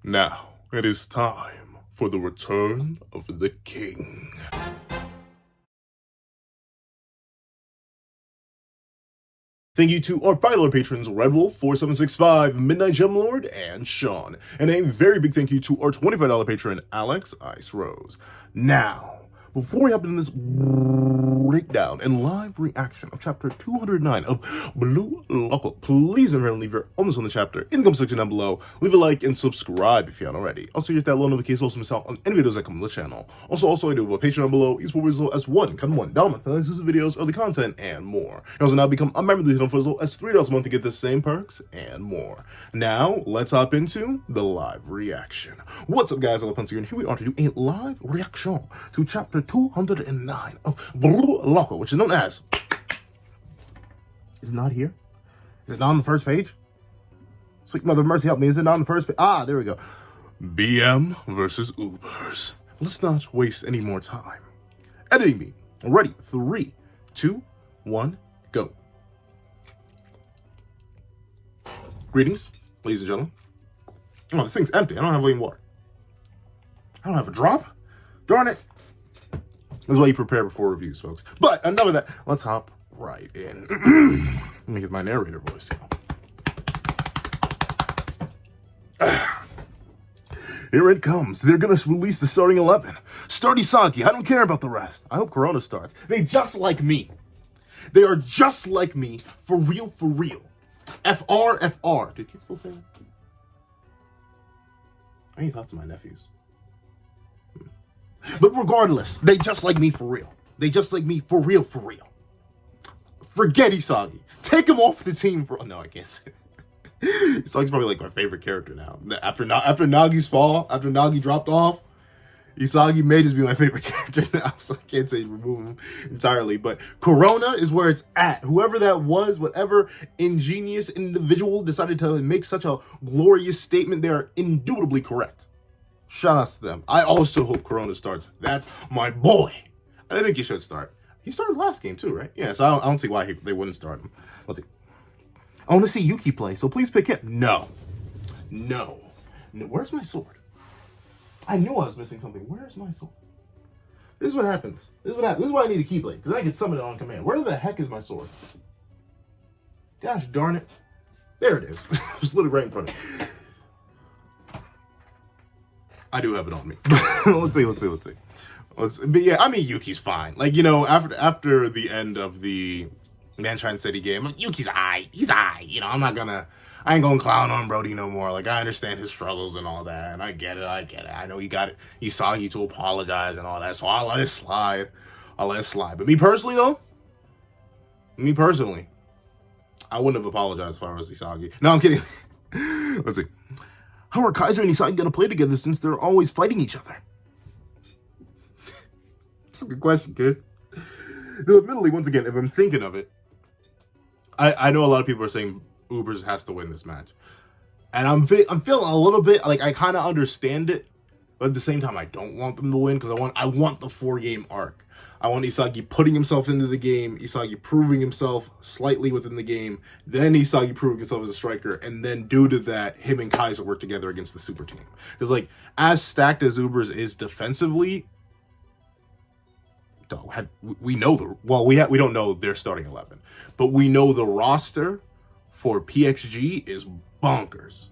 Now, it is time for the return of the king. Thank you to our $5 patrons, Red Wolf 4765, Midnight Gemlord, and Sean. And a very big thank you to our $25 patron, Alex Ice Rose. Now, before we hop into this breakdown and live reaction of chapter 209 of Blue Loco, please remember to leave your comments on the chapter in the comment section down below. Leave a like and subscribe if you haven't already. Also, hit that little notification so you don't miss out on any videos that come to the channel. Also, I do have a Patreon below. Each as low as $1, exclusive videos, early content, and more. You also now become a member of the channel for as low as $3 a month to get the same perks and more. Now, let's hop into the live reaction. What's up, guys? I'm once again here we are to do a live reaction to chapter 209 of Blue Loco, which is known as... Is it not here? Is it not on the first page? Sweet Mother Mercy, help me. Is it not on the first page? Ah, there we go. BM versus Ubers. Let's not waste any more time. Editing me. Ready. 3, 2, 1, go. Greetings, ladies and gentlemen. Oh, this thing's empty. I don't have any water. I don't have a drop? Darn it. This is why you prepare before reviews, folks. But enough of that. Let's hop right in. Let me get my narrator voice here. Here it comes. They're going to release the starting 11. Start Isagi. I don't care about the rest. I hope Corona starts. They just like me. They are just like me. For real, for real. FR, FR. Do kids still say that? I need to talk to my nephews. But regardless, they just like me for real. They just like me for real, for real. Forget Isagi. Take him off the team for... No, I can't say it. Isagi's probably like my favorite character now. After Nagi's fall, after Nagi dropped off, Isagi may just be my favorite character now. So I can't say remove him entirely. But Corona is where it's at. Whoever that was, whatever ingenious individual decided to make such a glorious statement, they are indubitably correct. Shout out to them. I also hope Corona starts. That's my boy. I think he should start. He started last game too, right? Yeah, so I don't see why they wouldn't start him. Let's see. I want to see Yuki play, so please pick him. No. No. Where's my sword? I knew I was missing something. Where's my sword? This is what happens. This is what happens. This is why I need a Keyblade, because I can summon it on command. Where the heck is my sword? Gosh darn it. There it is. It's literally right in front of me. I do have it on me. Let's see. But yeah, I mean, Yuki's fine. Like, you know, after the end of the Manshine City game, Yuki's aight. He's aight. You know, I ain't gonna clown on Brody no more. Like, I understand his struggles and all that, and I get it. I know he got it. He saw you to apologize and all that, so I'll let it slide. But me personally, though, I wouldn't have apologized if I was Isagi. No, I'm kidding. Let's see. How are Kaiser and Isagi going to play together since they're always fighting each other? That's a good question, kid. Though, admittedly, once again, if I'm thinking of it, I know a lot of people are saying Ubers has to win this match. And I'm feeling a little bit, like, I kind of understand it, but at the same time, I don't want them to win, because I want the 4-game arc. I want Isagi putting himself into the game, Isagi proving himself slightly within the game, then Isagi proving himself as a striker, and then due to that, him and Kaiser work together against the super team. Because, like, as stacked as Ubers is defensively, we know we don't know their starting 11, but we know the roster for PXG is bonkers.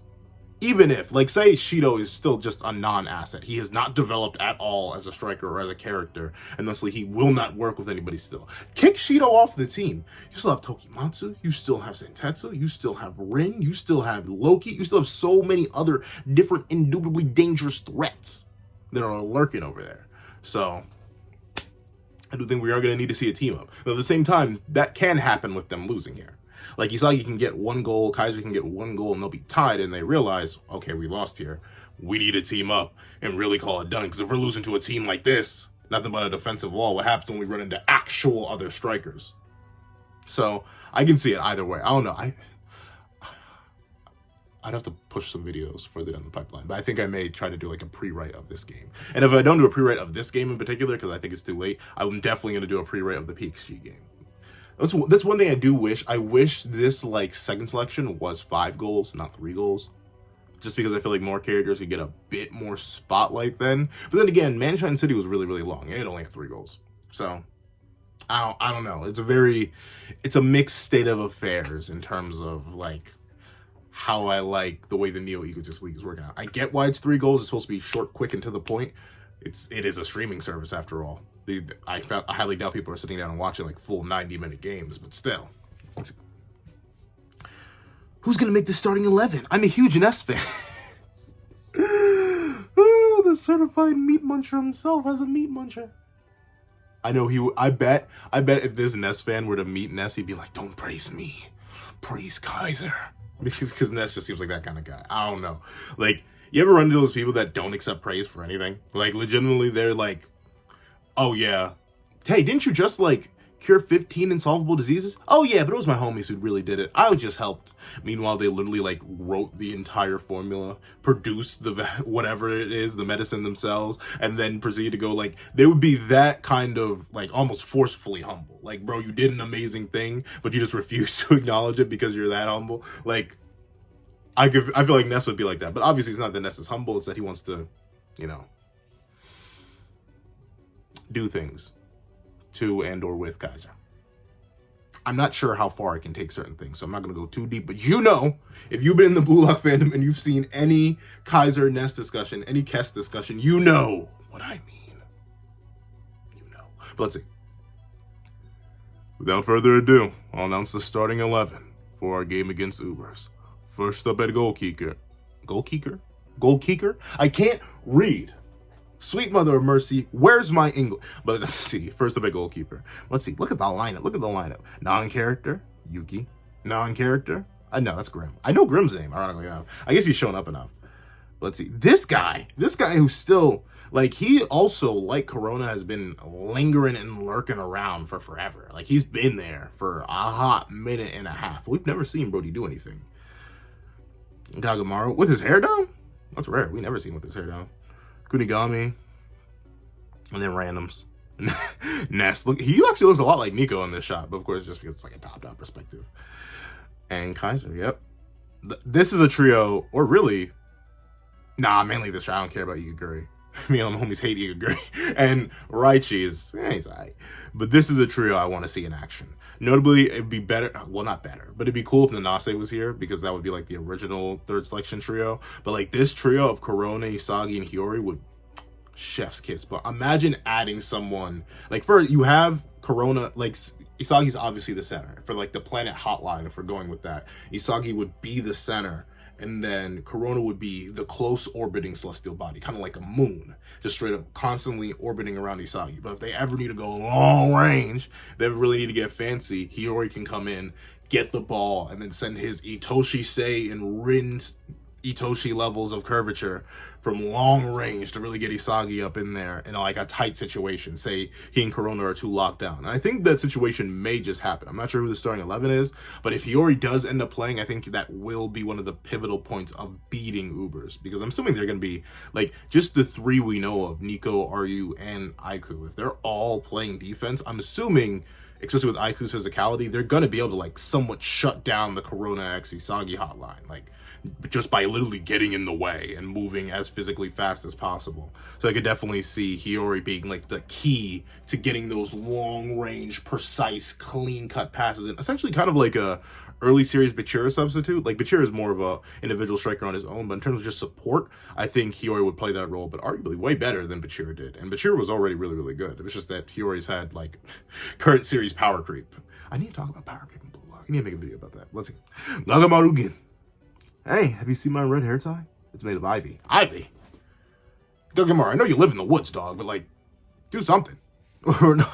Even if, like, say Shido is still just a non-asset. He has not developed at all as a striker or as a character, and thusly he will not work with anybody still. Kick Shido off the team. You still have Tokimatsu, you still have Sentetsu, you still have Rin, you still have Loki, you still have so many other different indubitably dangerous threats that are lurking over there. So, I do think we are going to need to see a team up. But at the same time, that can happen with them losing here. Like, Isagi can get 1 goal, Kaiser can get 1 goal, and they'll be tied, and they realize, okay, we lost here. We need to team up and really call it done. Because if we're losing to a team like this, nothing but a defensive wall, what happens when we run into actual other strikers? So, I can see it either way. I don't know. I'd have to push some videos further down the pipeline, but I think I may try to do like a pre-write of this game. And if I don't do a pre-write of this game in particular, because I think it's too late, I'm definitely going to do a pre-write of the PXG game. That's one thing I do wish. I wish this, like, second selection was 5 goals, not 3 goals. just because I feel like more characters could get a bit more spotlight then. But then again, Manshine City was really, really long. It only had 3 goals. So I don't know. It's a mixed state of affairs in terms of like how I like the way the Neo Ecotist League is working out. I get why it's 3 goals. It's supposed to be short, quick, and to the point. It is a streaming service after all. I highly doubt people are sitting down and watching like full 90-minute games, but still. Who's gonna make the starting 11? I'm a huge Ness fan. Oh, the certified meat muncher himself has a meat muncher. I know I bet if this Ness fan were to meet Ness, he'd be like, "Don't praise me, praise Kaiser," because Ness just seems like that kind of guy. I don't know. Like, you ever run into those people that don't accept praise for anything? Like, legitimately, they're like, "Oh yeah, hey, didn't you just like cure 15 insolvable diseases?" "Oh yeah, but it was my homies who really did it. I just helped." Meanwhile, they literally like wrote the entire formula, produced the whatever it is, the medicine themselves, and then proceed to go like, they would be that kind of like almost forcefully humble. Like, bro, you did an amazing thing, but you just refuse to acknowledge it because you're that humble. Like, I feel like Ness would be like that, but obviously it's not that Ness is humble, it's that he wants to, you know, do things to and or with Kaiser. I'm not sure how far I can take certain things, so I'm not going to go too deep. But you know, if you've been in the Blue Lock fandom and you've seen any Kaiser Ness discussion, any Kess discussion, you know what I mean. You know. But let's see. Without further ado, I'll announce the starting 11 for our game against Ubers. First up at goalkeeper. Goalkeeper? I can't read. Sweet mother of mercy, where's my English? But let's see, first up at goalkeeper. Let's see, look at the lineup. Non-character, Yuki. Non-character, I know, that's Grim. I know Grim's name, ironically enough. I guess he's shown up enough. Let's see, this guy who's still, like, he also, like Corona, has been lingering and lurking around for forever. Like, he's been there for a hot minute and a half. We've never seen Brody do anything. Kagamaru, with his hair down? That's rare, we never seen him with his hair down. Kunigami, and then randoms. Ness, look, he actually looks a lot like Nico in this shot, but of course just because it's like a top-down perspective. And Kaiser, yep. This is a trio, or really, mainly this trio. I don't care about Igaguri. Me and my homies hate Igaguri. And Raichi is, he's alright. But this is a trio I want to see in action. Notably, it'd be better, well, not better, but it'd be cool if Nanase was here, because that would be like the original third selection trio. But like this trio of Corona, Isagi, and Hiyori would chef's kiss. But imagine adding someone, like, first you have Corona, like Isagi's obviously the center. For like the planet hotline, if we're going with that, Isagi would be the center. And then Corona would be the close orbiting celestial body, kind of like a moon, just straight up constantly orbiting around Isagi. But if they ever need to go long range, they really need to get fancy, Hiyori can come in, get the ball, and then send his Itoshi Sei and Rin Itoshi levels of curvature from long range to really get Isagi up in there in like a tight situation. Say he and Corona are too locked down. And I think that situation may just happen. I'm not sure who the starting 11 is, but if Hiyori does end up playing, I think that will be one of the pivotal points of beating Ubers, because I'm assuming they're going to be like just the 3 we know of, Nico, Ryu, and Aiku. If they're all playing defense, I'm assuming, especially with Aiku's physicality, they're going to be able to like somewhat shut down the Corona X Isagi hotline, like just by literally getting in the way and moving as physically fast as possible. So I could definitely see Hiyori being like the key to getting those long range, precise, clean cut passes, and essentially kind of like a early series Bachira substitute. Like Bachira is more of a individual striker on his own, but in terms of just support, I think Hiyori would play that role, but arguably way better than Bachira did. And Bachira was already really, really good. It was just that Hiyori's had like current series power creep. I need to talk about power creep in Blue Lock. I need to make a video about that. Let's see. Nagamaru Gin. Hey, have you seen my red hair tie? It's made of ivy. Ivy? Gagamaru, I know you live in the woods, dog, but like, do something. Or no,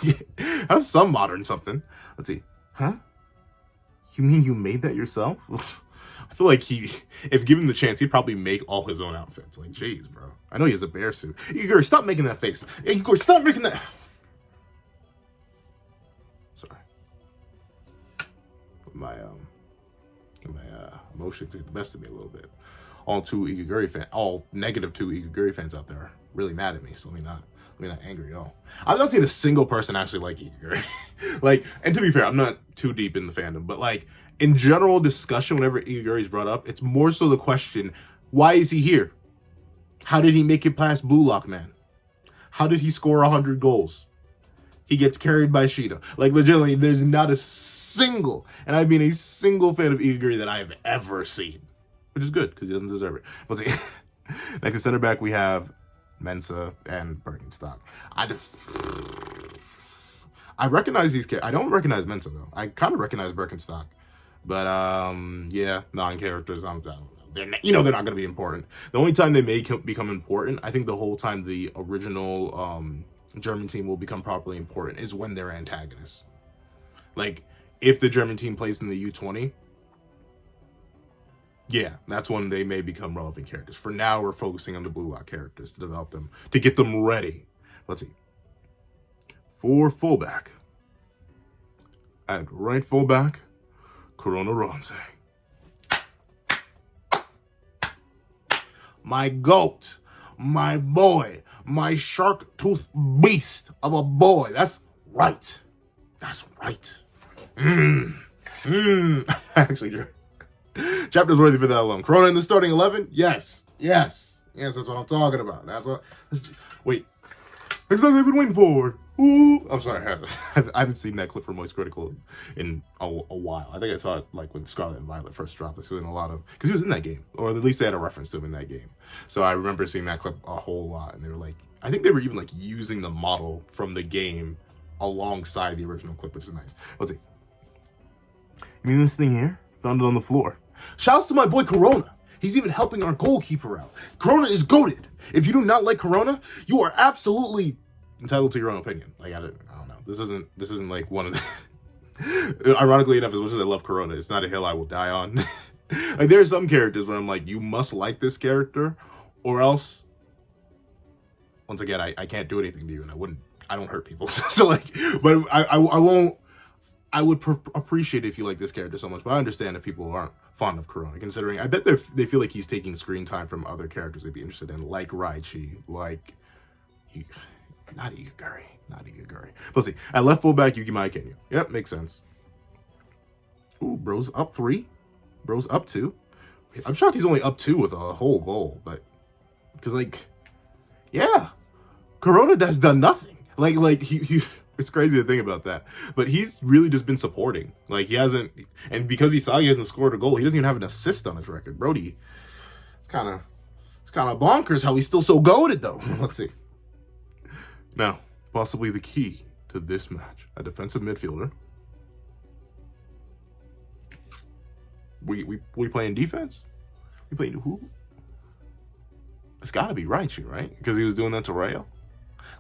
have some modern something. Let's see. Huh? You mean you made that yourself? I feel like if given the chance, he'd probably make all his own outfits. Like, jeez, bro. I know he has a bear suit. Igor, stop making that face. Igor, stop making that. Sorry. My emotions get the best of me a little bit. All negative 2 Igaguri fans out there are really mad at me, so let me not angry at all. I've not seen a single person actually like Igaguri. Like, and to be fair, I'm not too deep in the fandom, but like in general discussion, whenever Igaguri is brought up, it's more so the question, Why is he here? How did he make it past Blue Lock Man? How did he score 100 goals? He gets carried by Shida. Like, legitimately, there's not a single, and I mean a single fan of Igaguri that I have ever seen. Which is good, because he doesn't deserve it. Let's see. Next to center back, we have Mensa and Birkenstock. I recognize these characters. I don't recognize Mensa, though. I kind of recognize Birkenstock. But, yeah, non-characters, I don't know. They're not going to be important. The only time they may become important, I think the whole time the original German team will become properly important is when they're antagonists. Like, if the German team plays in the U20, yeah, that's when they may become relevant characters. For now, we're focusing on the Blue Lock characters to develop them, to get them ready. Let's see. For fullback, at right fullback, Corona Ronze. My goat, my boy, my shark tooth beast of a boy. That's right. That's right. Actually, chapter's worthy for that alone. Corona in the starting 11? Yes. Yes. Yes, that's what I'm talking about. Wait. Next time I've been waiting for. Ooh. I'm sorry. I haven't seen that clip from Moist Critical in a while. I think I saw it like when Scarlet and Violet first dropped. This was in a lot of, because he was in that game, or at least they had a reference to him in that game. So I remember seeing that clip a whole lot, and they were like, I think they were even like using the model from the game alongside the original clip, which is nice. Let's see. You mean this thing here? Found it on the floor. Shouts to my boy Corona. He's even helping our goalkeeper out. Corona is goated. If you do not like Corona, you are absolutely entitled to your own opinion. Like, I don't know. This isn't like one of the... Ironically enough, as much as I love Corona, it's not a hill I will die on. Like, there are some characters where I'm like, you must like this character, or else, once again, I can't do anything to you, and I don't hurt people. So like, but I won't. I would appreciate if you like this character so much, but I understand if people aren't fond of Corona, considering I bet they feel like he's taking screen time from other characters they'd be interested in, like Raichi, like... Not Igaguri. Let's see. At left fullback, Yukimai Kenyu. Yep, makes sense. Ooh, bro's up 3. Bro's up 2. I'm shocked he's only up 2 with a whole goal, but... Because, like... Yeah. Corona has done nothing. Like he it's crazy to think about that. But he's really just been supporting. Like, he hasn't... And because Isagi hasn't scored a goal, he doesn't even have an assist on his record. Brody, it's kind of bonkers how he's still so goated, though. Let's see. Now, possibly the key to this match. A defensive midfielder. We playing defense? We playing who? It's got to be Raichi, right? Because he was doing that to Rayo.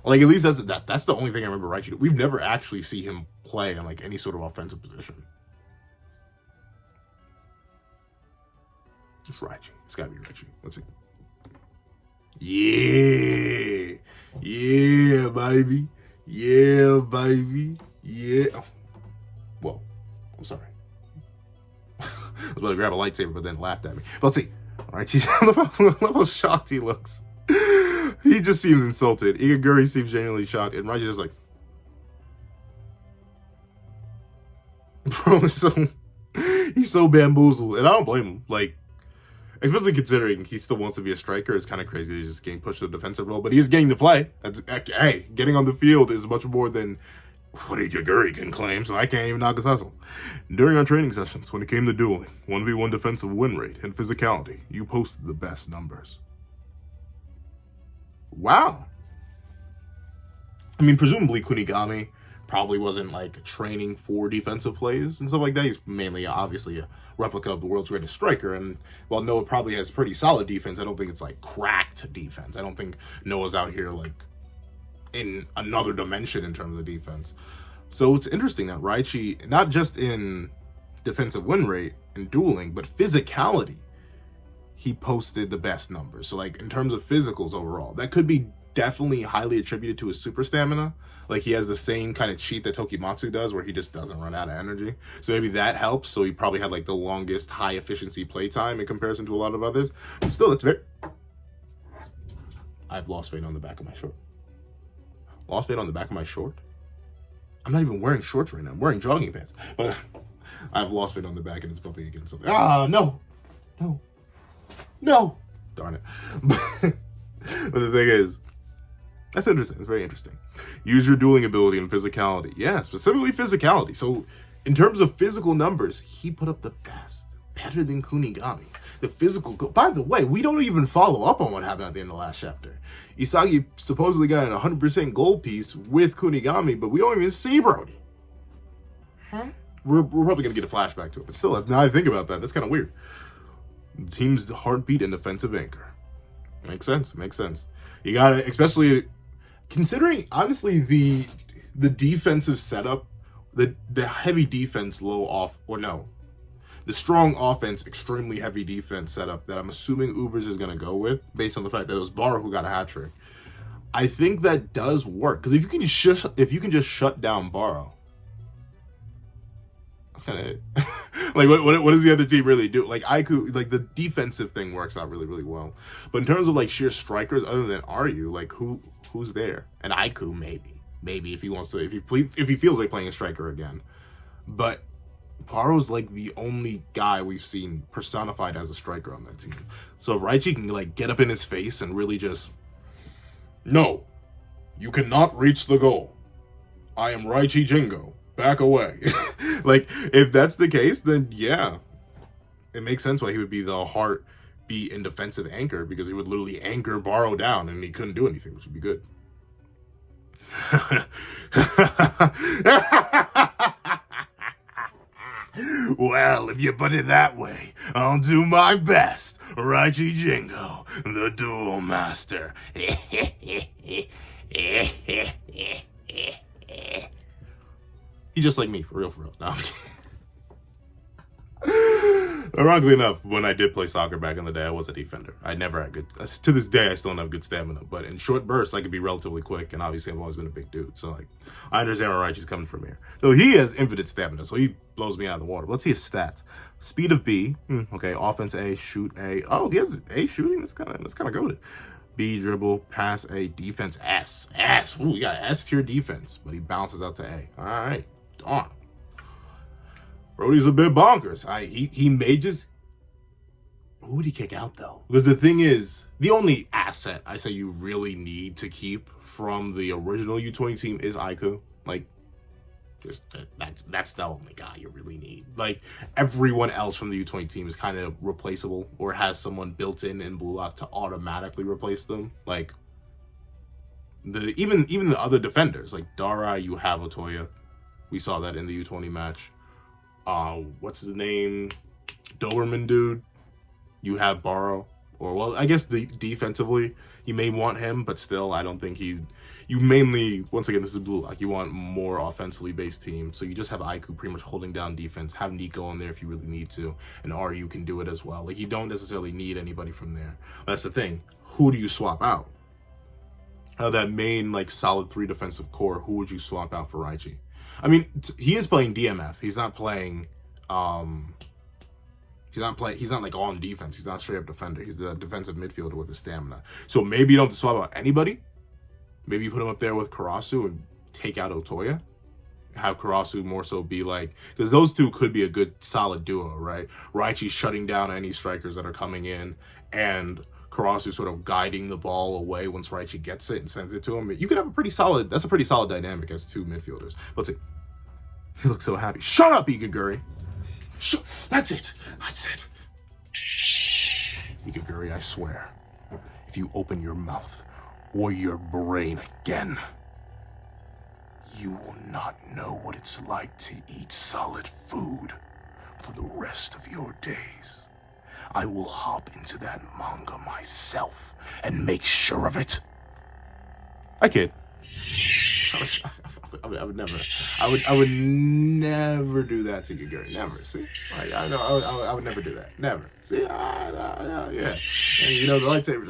Like, at least that's the only thing I remember Raichi. We've never actually seen him play in like any sort of offensive position. It's Raichi. It's got to be Raichi. Let's see. Yeah. Yeah, baby. Yeah, baby. Yeah. Oh. Whoa. I'm sorry. I was about to grab a lightsaber, but then laughed at me. But let's see. All right, look how shocked he looks. He just seems insulted. Igaguri seems genuinely shocked, and Raichi's just like, bro, he's so bamboozled, and I don't blame him. Like, especially considering he still wants to be a striker, it's kind of crazy he's just getting pushed to a defensive role, but he's getting to play. Hey, getting on the field is much more than what Igaguri can claim, so I can't even knock his hustle. During our training sessions, when it came to dueling, 1v1 defensive win rate and physicality, you posted the best numbers. Wow. I mean, presumably Kunigami probably wasn't like training for defensive plays and stuff like that. He's mainly, obviously, a replica of the world's greatest striker. And while Noah probably has pretty solid defense, I don't think it's like cracked defense. I don't think Noah's out here like in another dimension in terms of defense. So it's interesting that Raichi, not just in defensive win rate and dueling, but physicality, he posted the best numbers. So like in terms of physicals overall, that could be definitely highly attributed to his super stamina. Like he has the same kind of cheat that Tokimatsu does where he just doesn't run out of energy. So maybe that helps. So he probably had like the longest high efficiency playtime in comparison to a lot of others. But still, it's very... I've lost weight on the back of my short. Lost weight on the back of my short? I'm not even wearing shorts right now. I'm wearing jogging pants. But I've lost weight on the back and it's bumping against something. Ah, no. No. No. darn it. But the thing is, that's interesting. It's very interesting. Use your dueling ability and physicality. Yeah, specifically physicality. So in terms of physical numbers, he put up the best. Better than Kunigami. The physical... By the way, we don't even follow up on what happened at the end of the last chapter. Isagi supposedly got a 100% gold piece with Kunigami, but we don't even see Brody. Huh? We're probably going to get a flashback to it. But still, now I think about that, that's kind of weird. Team's heartbeat and defensive anchor. Makes sense. Makes sense. You got to... Especially... Considering, honestly, the defensive setup, the heavy defense, low off... Or no. The strong offense, extremely heavy defense setup that I'm assuming Ubers is going to go with, based on the fact that it was Barra who got a hat trick. I think that does work, because if you can just shut down Barra, that's kind of it. Like what does the other team really do? Like Aiku, like the defensive thing works out really, really well. But in terms of like sheer strikers, other than Ryu, like who's there? And Aiku maybe if he wants to, if he feels like playing a striker again, but. Baro's like the only guy we've seen personified as a striker on that team. So if Raichi can like get up in his face and really just, no, you cannot reach the goal. I am Raichi Jingo. Back away. Like if that's the case, then yeah, it makes sense why he would be the heartbeat and defensive anchor, because he would literally anchor Baro down and he couldn't do anything, which would be good. Well, if you put it that way, I'll do my best. Raichi Jingo, the duel master. He just like me, for real. No. Ironically enough, when I did play soccer back in the day, I was a defender. I never had good... To this day, I still don't have good stamina. But in short bursts, I could be relatively quick. And obviously, I've always been a big dude. So, like, I understand where Raichi's coming from here. Though he has infinite stamina, so he blows me out of the water. But let's see his stats. Speed of B. Okay, offense A, shoot A. Oh, he has A shooting? That's kind of goated. B, dribble, pass A, defense S. S. Ooh, he got S tier defense. But he bounces out to A. All right. Darn. Brody's a bit bonkers. He may just... Who would he kick out, though? Because the thing is, the only asset I say you really need to keep from the original U20 team is Aiku. Like, just that's the only guy you really need. Like, everyone else from the U20 team is kind of replaceable or has someone built in Blue Lock to automatically replace them. Like, even the other defenders, like Dara, you have Otoya. We saw that in the U20 match. What's his name? Doberman dude. You have Baro. Or, well, I guess defensively, you may want him, but still, I don't think he's... You mainly, once again, this is Blue Lock. You want more offensively based team. So you just have Aiku pretty much holding down defense. Have Nico in there if you really need to. And Ryu can do it as well. Like, you don't necessarily need anybody from there. That's the thing. Who do you swap out? That main, like, solid 3 defensive core, who would you swap out for Raichi? I mean, he is playing DMF. He's not playing, he's not like on defense. He's not straight up defender. He's a defensive midfielder with his stamina. So maybe you don't have to swap out anybody. Maybe you put him up there with Karasu and take out Otoya. Have Karasu more so be like, because those two could be a good solid duo, right? Raichi shutting down any strikers that are coming in, and Karasu sort of guiding the ball away once Raichi gets it and sends it to him. You could have that's a pretty solid dynamic as 2 midfielders. Let's see. He looks so happy. Shut up, Igaguri. That's it. Igaguri, I swear, if you open your mouth or your brain again, you will not know what it's like to eat solid food for the rest of your days. I will hop into that manga myself and make sure of it. I kid. I would never. I would never do that to you, Gary. Never. See, like, I know. I would never do that. Never. See, yeah. And you know the lightsabers.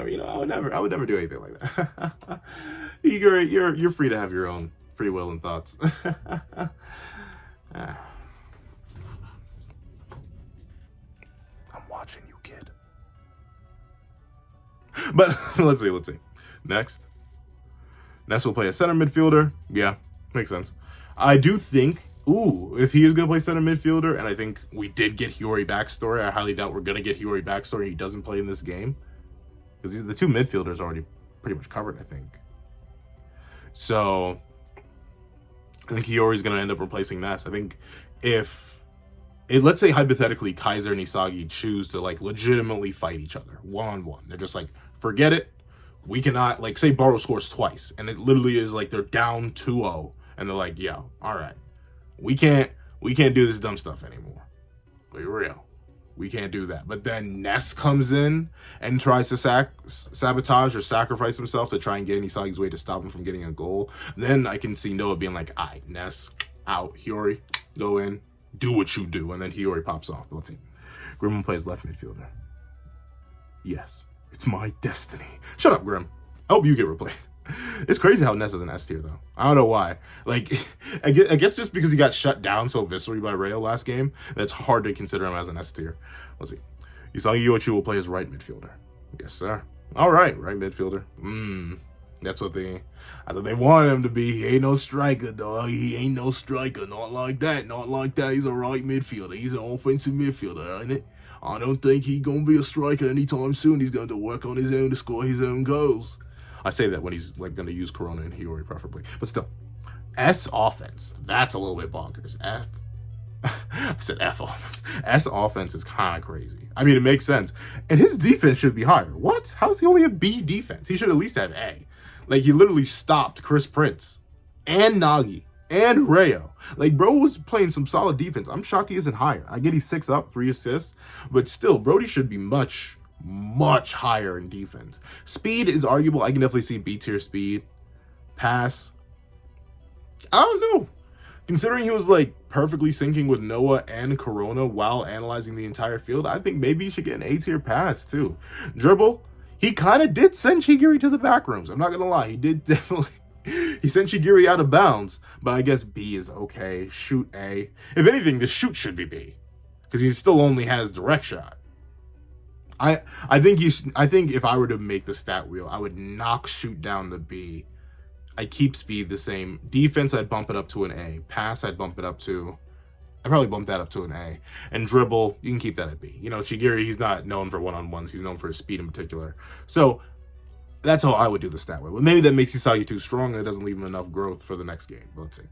You know, I would never do anything like that. You're free to have your own free will and thoughts. I'm watching you, kid. But let's see. Next we'll play a center midfielder. Yeah, makes sense. I do think Ooh, if he is going to play center midfielder, and I think we did get Hiyori backstory, I highly doubt we're going to get Hiyori backstory. He doesn't play in this game. Because the two midfielders are already pretty much covered, I think. So, I think Hiyori's going to end up replacing Ness. I think let's say hypothetically Kaiser and Isagi choose to like legitimately fight each other one-on-one. They're just like, forget it. We cannot, like, say Baro scores twice, and it literally is like they're down 2-0, and they're like, yo, all right. We can't do this dumb stuff anymore. Be real. We can't do that. But then Ness comes in and tries to sabotage or sacrifice himself to try and get in Isagi's way to stop him from getting a goal. Then I can see Noah being like, all right, Ness, out. Hiyori, go in. Do what you do. And then Hiyori pops off. Let's see. Grim plays left midfielder. Yes, it's my destiny. Shut up, Grim. I hope you get replaced. It's crazy how Ness is an S tier, though. I don't know why. Like, I guess just because he got shut down so viscerally by Rayo last game, that's hard to consider him as an S tier. Let's see. Isagi Yoichi will play as right midfielder. Yes, sir. All right, right midfielder. That's what they want him to be. He ain't no striker, dog. He ain't no striker. Not like that. Not like that. He's a right midfielder. He's an offensive midfielder, ain't it? I don't think he's going to be a striker anytime soon. He's going to work on his own to score his own goals. I say that when he's like going to use Corona and Hiyori preferably. But still, S offense. That's a little bit bonkers. I said F offense. S offense is kind of crazy. I mean, it makes sense. And his defense should be higher. What? How does he only have B defense? He should at least have A. Like, he literally stopped Chris Prince and Nagi and Rayo. Like, bro was playing some solid defense. I'm shocked he isn't higher. I get he's 6 up, 3 assists. But still, Brody should be much higher in defense. Speed is arguable. I can definitely see B tier speed. Pass. I don't know. Considering he was like perfectly syncing with Noah and Corona while analyzing the entire field, I think maybe he should get an A tier pass too. Dribble. He kind of did send Shigiri to the back rooms. I'm not going to lie. He did definitely. He sent Shigiri out of bounds. But I guess B is okay. Shoot A. If anything, the shoot should be B. Because he still only has direct shot. I think if I were to make the stat wheel, I would knock shoot down to B. I keep speed the same. Defense, I'd bump it up to an A. Pass, I'd bump it up to... I'd probably bump that up to an A. And dribble, you can keep that at B. You know, Shigiri, he's not known for one-on-ones. He's known for his speed in particular. So, that's how I would do the stat wheel. But maybe that makes Isagi too strong and it doesn't leave him enough growth for the next game. But let's see.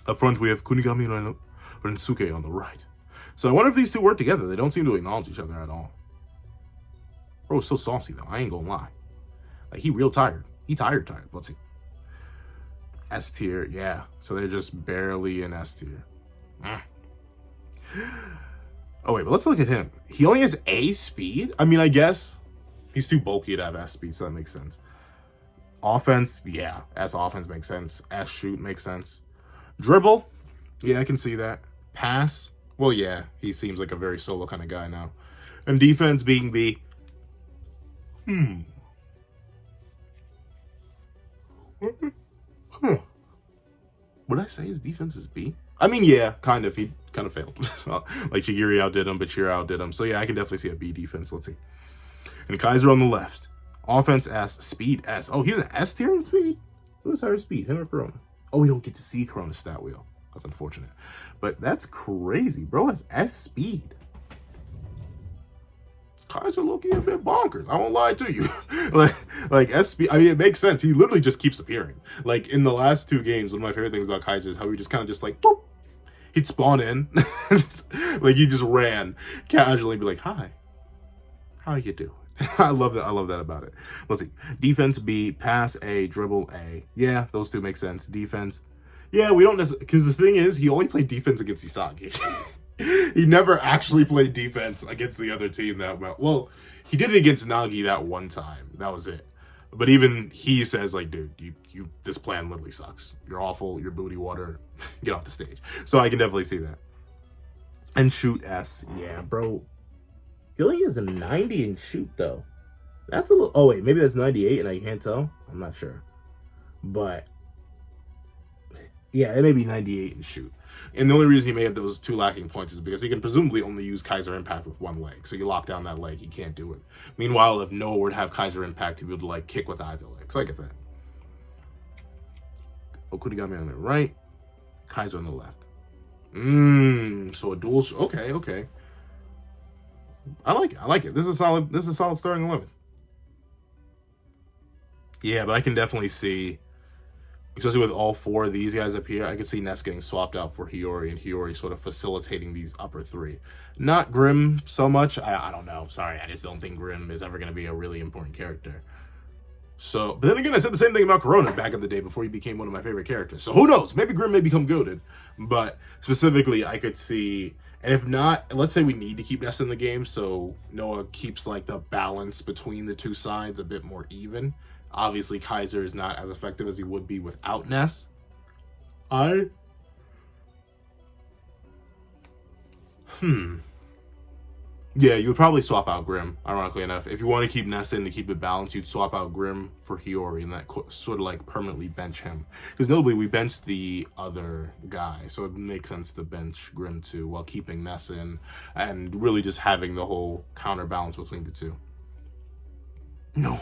Up front, we have Kunigami and Rensuke on the right. So I wonder if these two work together. They don't seem to acknowledge each other at all. Bro, so saucy, though. I ain't gonna lie. Like, he real tired. He tired. Let's see. S tier, yeah. So they're just barely in S tier. Oh, wait, but let's look at him. He only has A speed? I mean, I guess he's too bulky to have S speed, so that makes sense. Offense, yeah. S offense makes sense. S shoot makes sense. Dribble, yeah, I can see that. Pass, well, yeah. He seems like a very solo kind of guy now. And defense being B. Would I say his defense is B? I mean, yeah, kind of. He kind of failed. Like, Shigiri outdid him, Bachir outdid him. So, yeah, I can definitely see a B defense. Let's see. And Kaiser on the left. Offense S. Speed S. Oh, he's an S tier in speed? Who's higher speed? Him or Corona? Oh, we don't get to see Corona's stat wheel. That's unfortunate. But that's crazy. Bro has S speed. Kaiser looking a bit bonkers. I won't lie to you. like SP. I mean, it makes sense. He literally just keeps appearing. Like in the last 2 games, one of my favorite things about Kaiser is how he just kind of just like boop. He'd spawn in, like he just ran casually, and be like, "Hi, how you doing?" I love that. I love that about it. Let's see. Defense B, pass A, dribble A. Yeah, those two make sense. Defense. Yeah, we don't necessarily, because the thing is, he only played defense against Isagi. He never actually played defense against the other team that well. Well, he did it against Nagi that one time. That was it. But even he says, like, dude, you this plan literally sucks. You're awful. You're booty water. Get off the stage. So I can definitely see that. And shoot S. Yeah, bro. He only has a 90 in shoot, though. That's a little... Oh, wait. Maybe that's 98 and I can't tell. I'm not sure. But... yeah, it may be 98 in shoot. And the only reason he may have those 2 lacking points is because he can presumably only use Kaiser Impact with 1 leg. So you lock down that leg, he can't do it. Meanwhile, if Noah were to have Kaiser Impact, he'd be able to, like, kick with either leg. So I get that. Okunigami on the right. Kaiser on the left. So a dual. Okay. I like it. This is a solid starting 11. Yeah, but I can definitely see, especially with all four of these guys up here, I could see Ness getting swapped out for Hiyori, and Hiyori sort of facilitating these upper three. Not Grim so much. I don't know. Sorry, I just don't think Grim is ever going to be a really important character. So, but then again, I said the same thing about Corona back in the day before he became one of my favorite characters. So who knows? Maybe Grim may become goated. But specifically, I could see, and if not, let's say we need to keep Ness in the game, so Noah keeps like the balance between the two sides a bit more even. Obviously, Kaiser is not as effective as he would be without Ness. Yeah, you would probably swap out Grim, ironically enough. If you want to keep Ness in to keep it balanced, you'd swap out Grim for Hiyori, and that sort of like permanently bench him. Because notably, we benched the other guy, so it makes sense to bench Grim too, while keeping Ness in, and really just having the whole counterbalance between the two. No,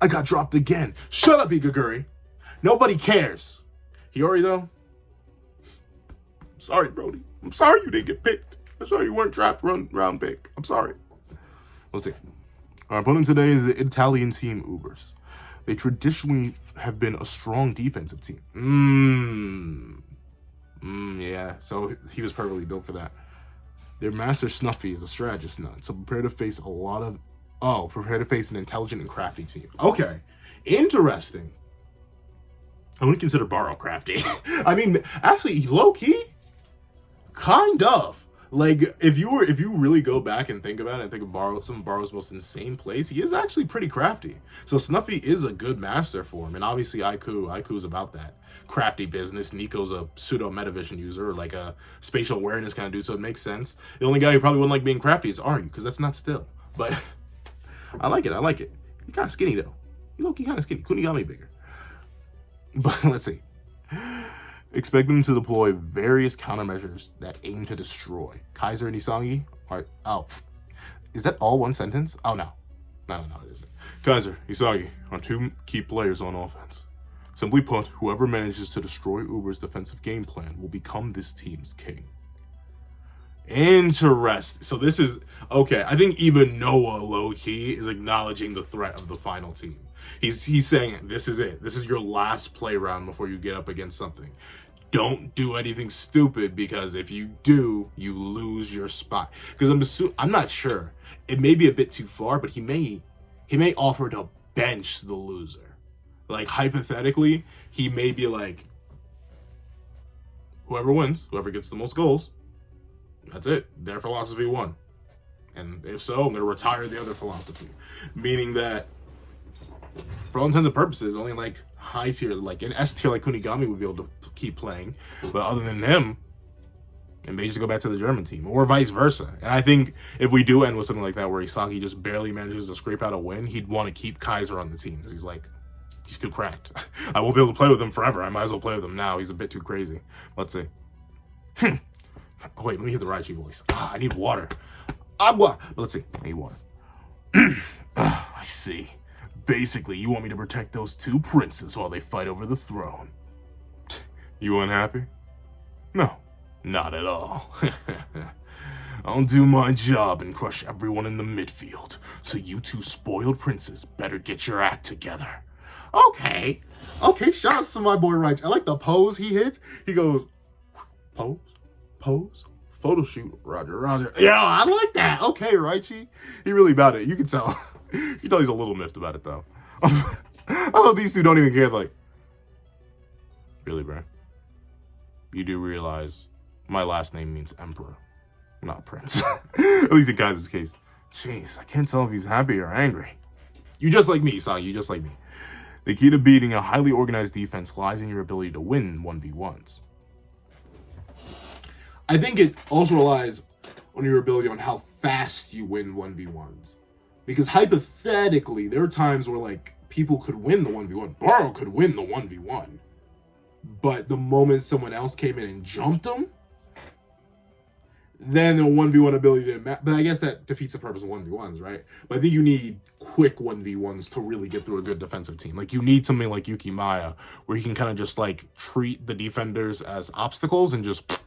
I got dropped again. Shut up, Igaguri. Nobody cares. Hiyori, though? Sorry, Brody. I'm sorry you didn't get picked. I'm sorry you weren't draft round pick. I'm sorry. Let's see. Our opponent today is the Italian team Ubers. They traditionally have been a strong defensive team. Yeah, so he was perfectly built for that. Their master Snuffy is a strategist nut, so prepare to face an intelligent and crafty team. Okay, interesting. I wouldn't consider Borrow crafty. I mean, actually, low-key, kind of. Like, if you really go back and think about it and think of some of Borrow's most insane plays, he is actually pretty crafty. So Snuffy is a good master for him. And obviously Aiku's about that crafty business. Nico's a pseudo metavision user, or like a spatial awareness kind of dude, so it makes sense. The only guy who probably wouldn't like being crafty is Aryu, because that's not still. But I like it. He's kind of skinny, though. He's low-key kind of skinny. Kunigami bigger. But let's see. Expect them to deploy various countermeasures that aim to destroy. Kaiser and Isangi are... Oh, is that all one sentence? Oh, no. No, it isn't. Kaiser, Isangi are two key players on offense. Simply put, whoever manages to destroy Uber's defensive game plan will become this team's king. Interesting. So this is... Okay, I think even Noah, low-key, is acknowledging the threat of the final team. He's saying, this is it. This is your last play round before you get up against something. Don't do anything stupid, because if you do, you lose your spot. Because I'm not sure. It may be a bit too far, but he may offer to bench the loser. Like, hypothetically, he may be like, whoever wins, whoever gets the most goals, that's it. Their philosophy won. And if so, I'm going to retire the other philosophy. Meaning that, for all intents and purposes, only like high tier, like an S tier like Kunigami would be able to keep playing. But other than him, it may just go back to the German team, or vice versa. And I think if we do end with something like that, where Isangi just barely manages to scrape out a win, he'd want to keep Kaiser on the team, because he's like, he's too cracked. I won't be able to play with him forever. I might as well play with him now. He's a bit too crazy. Let's see. Wait, let me hear the Raichi voice. I need water. Agua. Let's see. I need water. I see. Basically, you want me to protect those two princes while they fight over the throne. You unhappy? No, not at all. I'll do my job and crush everyone in the midfield, so you two spoiled princes better get your act together. Okay, shout out to my boy Raichi. I like the pose he hits. He goes, pose, photo shoot, roger. Yeah, I like that. Okay, Raichi. He really about it. You can tell. You can tell he's a little miffed about it, though. I love these two don't even care. Like, really, bro? You do realize my last name means emperor, not prince. At least in Kaiser's case. Jeez, I can't tell if he's happy or angry. You just like me, Sai. You just like me. The key to beating a highly organized defense lies in your ability to win 1v1s. I think it also relies on your ability on how fast you win 1v1s. Because hypothetically, there are times where, like, people could win the 1v1. Borrow could win the 1v1. But the moment someone else came in and jumped him, then the 1v1 ability didn't matter. But I guess that defeats the purpose of 1v1s, right? But I think you need quick 1v1s to really get through a good defensive team. Like, you need something like Yuki Maya, where he can kind of just, like, treat the defenders as obstacles and just,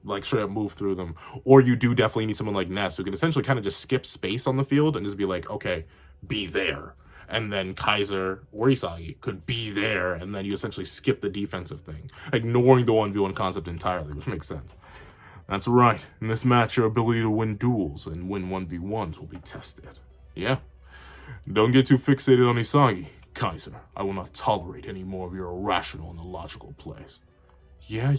like, straight up move through them. Or you do definitely need someone like Ness, who can essentially kind of just skip space on the field and just be like, okay, be there. And then Kaiser or Isagi could be there, and then you essentially skip the defensive thing, ignoring the 1v1 concept entirely, which makes sense. That's right. In this match, your ability to win duels and win 1v1s will be tested. Yeah? Don't get too fixated on Isagi, Kaiser. I will not tolerate any more of your irrational and illogical plays. Yeah.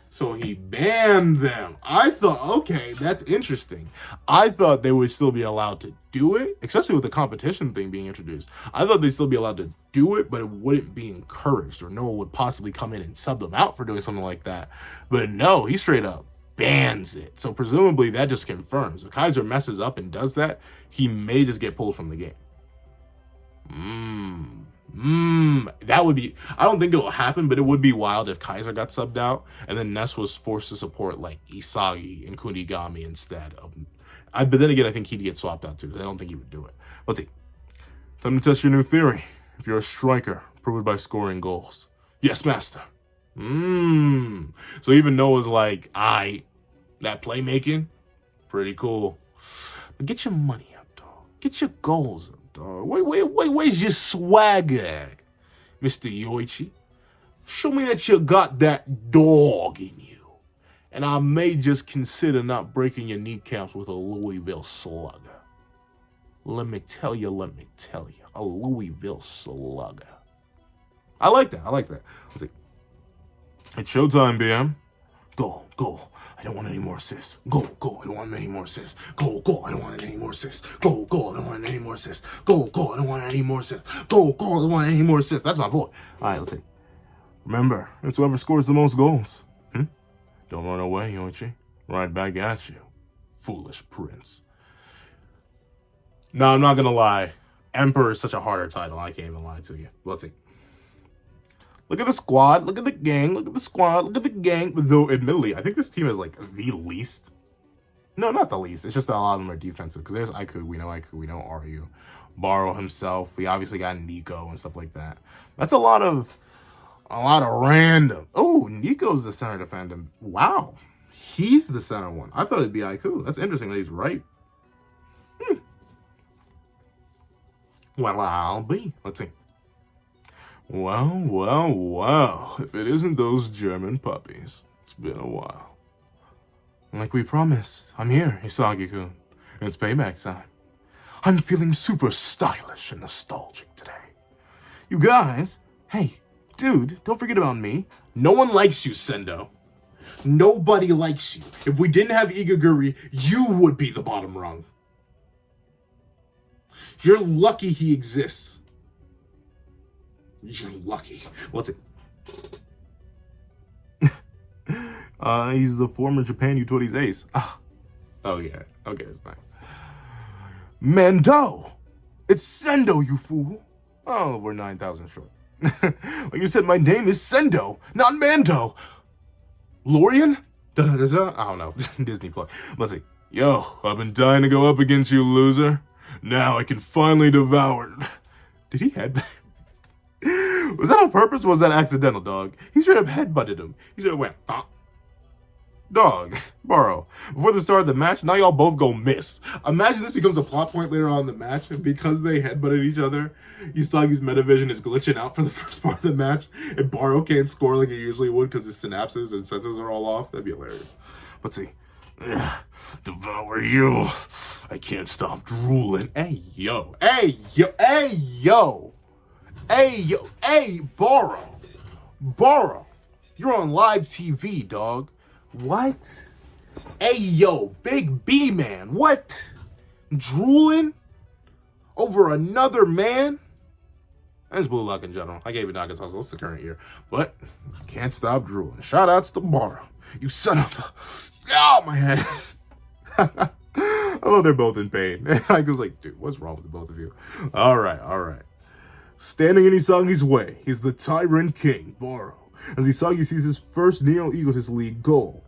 So he banned them. I thought, okay, that's interesting. I thought they would still be allowed to do it, especially with the competition thing being introduced. I thought they'd still be allowed to do it, but it wouldn't be encouraged, or no one would possibly come in and sub them out for doing something like that. But no, he straight up bans it. So presumably that just confirms if Kaiser messes up and does that, he may just get pulled from the game. That would be, I don't think it'll happen, but it would be wild if Kaiser got subbed out and then Ness was forced to support like Isagi and Kunigami instead of, but then again, I think he'd get swapped out too. I don't think he would do it. Let's see. Time to test your new theory. If you're a striker, prove it by scoring goals. Yes, master. So even Noah's like, that playmaking, pretty cool. But get your money up, dog. Get your goals up. Where's your swagger, Mr. Raichi? Show me that you got that dog in you, and I may just consider not breaking your kneecaps with a Louisville Slugger. Let me tell you, a Louisville Slugger. I like that. Let's see. It's showtime, BM. Go. I don't want any more assists. Go. I don't want any more assists. Go. I don't want any more assists. Go. I don't want any more assists. Go. I don't want any more assists. Go. I don't want any more assists. That's my boy. All right, let's see. Remember, it's whoever scores the most goals. Don't run away, Raichi. Right back at you, foolish prince. No, I'm not gonna lie. Emperor is such a harder title. I can't even lie to you. Let's see. Look at the squad. Look at the gang. Look at the squad. Look at the gang. Though, admittedly, I think this team is like the least. No, not the least. It's just that a lot of them are defensive. Because there's Aiku. We know Ryu. Baro himself. We obviously got Nico and stuff like that. That's a lot of random. Oh, Nico's the center defender. Wow. He's the center one. I thought it'd be Aiku. That's interesting that he's right. Well, I'll be. Let's see. Well. If it isn't those German puppies, it's been a while. Like we promised, I'm here, Isagi-kun. It's payback time. I'm feeling super stylish and nostalgic today. You guys, hey, dude, don't forget about me. No one likes you, Sendo. Nobody likes you. If we didn't have Igaguri, you would be the bottom rung. You're lucky he exists. You're lucky. What's it? He's the former Japan U20's ace. Oh yeah. Okay, it's nice. Mando! It's Sendo, you fool! Oh, we're 9,000 short. Like you said, my name is Sendo, not Mando. Lorian? I don't know. Disney Plus. Let's see. Yo, I've been dying to go up against you, loser. Now I can finally devour. Did he headbutt? Was that on purpose or was that accidental, dog? He straight up headbutted him. He straight up went, Dog, Baro, before the start of the match, now y'all both go miss. Imagine this becomes a plot point later on in the match, and because they headbutted each other, Usagi's metavision is glitching out for the first part of the match, and Baro can't score like he usually would because his synapses and senses are all off. That'd be hilarious. Let's see. Devour you. I can't stop drooling. Hey, Baro. You're on live TV, dog. What? Hey, yo, Big B, man. What? Drooling over another man? That's Blue Luck in general. I gave it Naga's Hustle. It's the current year. But can't stop drooling. Shout outs to Baro. You son of a... Oh, my head. I love they're both in pain. I was like, dude, what's wrong with the both of you? All right. Standing in Isagi's way, he's the Tyrant King, Baro. As Isagi sees his first Neo Egotist League goal.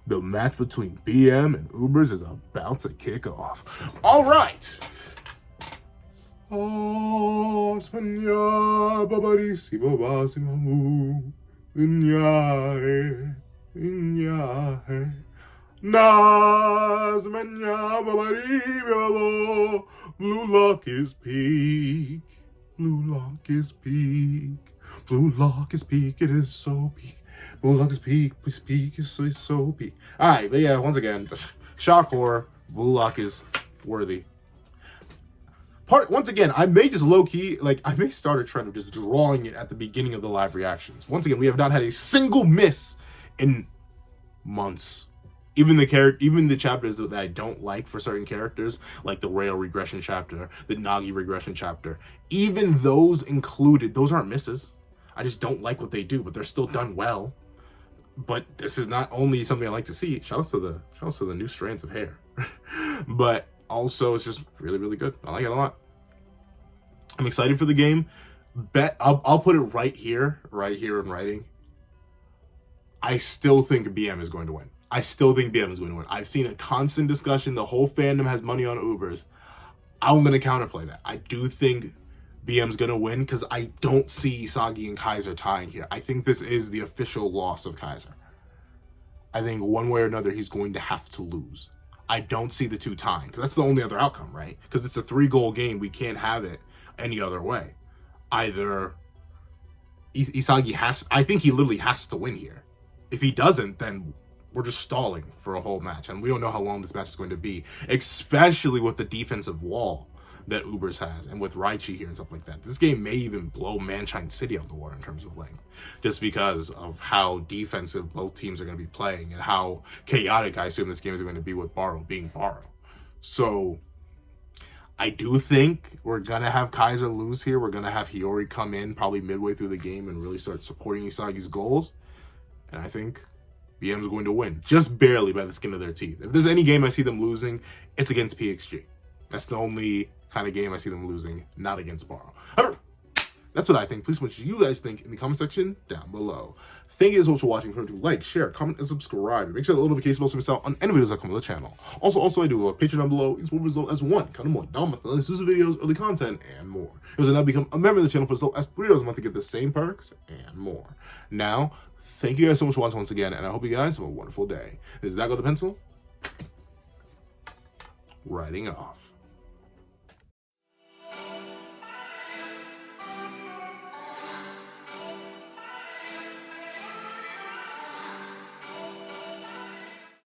The match between BM and Ubers is about to kick off. All right. Oh, Spagna, babarissimo, basimo, Inyae, Inyae. Nas, Spagna, babarissimo, Blue Lock is peak. Blue Lock is peak. Blue Lock is peak. It is so peak. Blue Lock is peak. Peak is so peak. All right, but yeah, once again, shock horror. Blue Lock is worthy. Once again, I may just low-key, I may start a trend of just drawing it at the beginning of the live reactions. Once again, we have not had a single miss in months. Even the chapters that I don't like for certain characters, like the Rail regression chapter, the Nagi regression chapter, even those included, those aren't misses. I just don't like what they do, but they're still done well. But this is not only something I like to see. Shout out to the new strands of hair. But also, it's just really, really good. I like it a lot. I'm excited for the game. I'll put it right here in writing. I still think BM is going to win. I've seen a constant discussion. The whole fandom has money on Ubers. I'm going to counterplay that. I do think BM's going to win because I don't see Isagi and Kaiser tying here. I think this is the official loss of Kaiser. I think one way or another he's going to have to lose. I don't see the two tying because that's the only other outcome, right? Because it's a 3-goal game. We can't have it any other way. Either Isagi I think he literally has to win here. If he doesn't, then we're just stalling for a whole match. And we don't know how long this match is going to be, especially with the defensive wall that Ubers has and with Raichi here and stuff like that. This game may even blow Manshine City out of the water in terms of length, just because of how defensive both teams are going to be playing and how chaotic I assume this game is going to be with Baro being Baro. So I do think we're going to have Kaiser lose here. We're going to have Hiyori come in probably midway through the game and really start supporting Isagi's goals. And I think BM is going to win, just barely by the skin of their teeth. If there's any game I see them losing, it's against PXG. That's the only kind of game I see them losing, not against Baro. However, that's what I think. Please, what you guys think in the comment section down below. Thank you so much for watching. Remember to like, share, comment, and subscribe. Make sure the notification bell so you miss out on any videos that come to the channel. Also, I do a Patreon down below. It's more result as one, kind of more down with exclusive videos, early content, and more. You can now become a member of the channel for as low as $3 a month to get the same perks and more. Now, thank you guys so much for watching once again, and I hope you guys have a wonderful day. This is Dago the Pencil, writing off.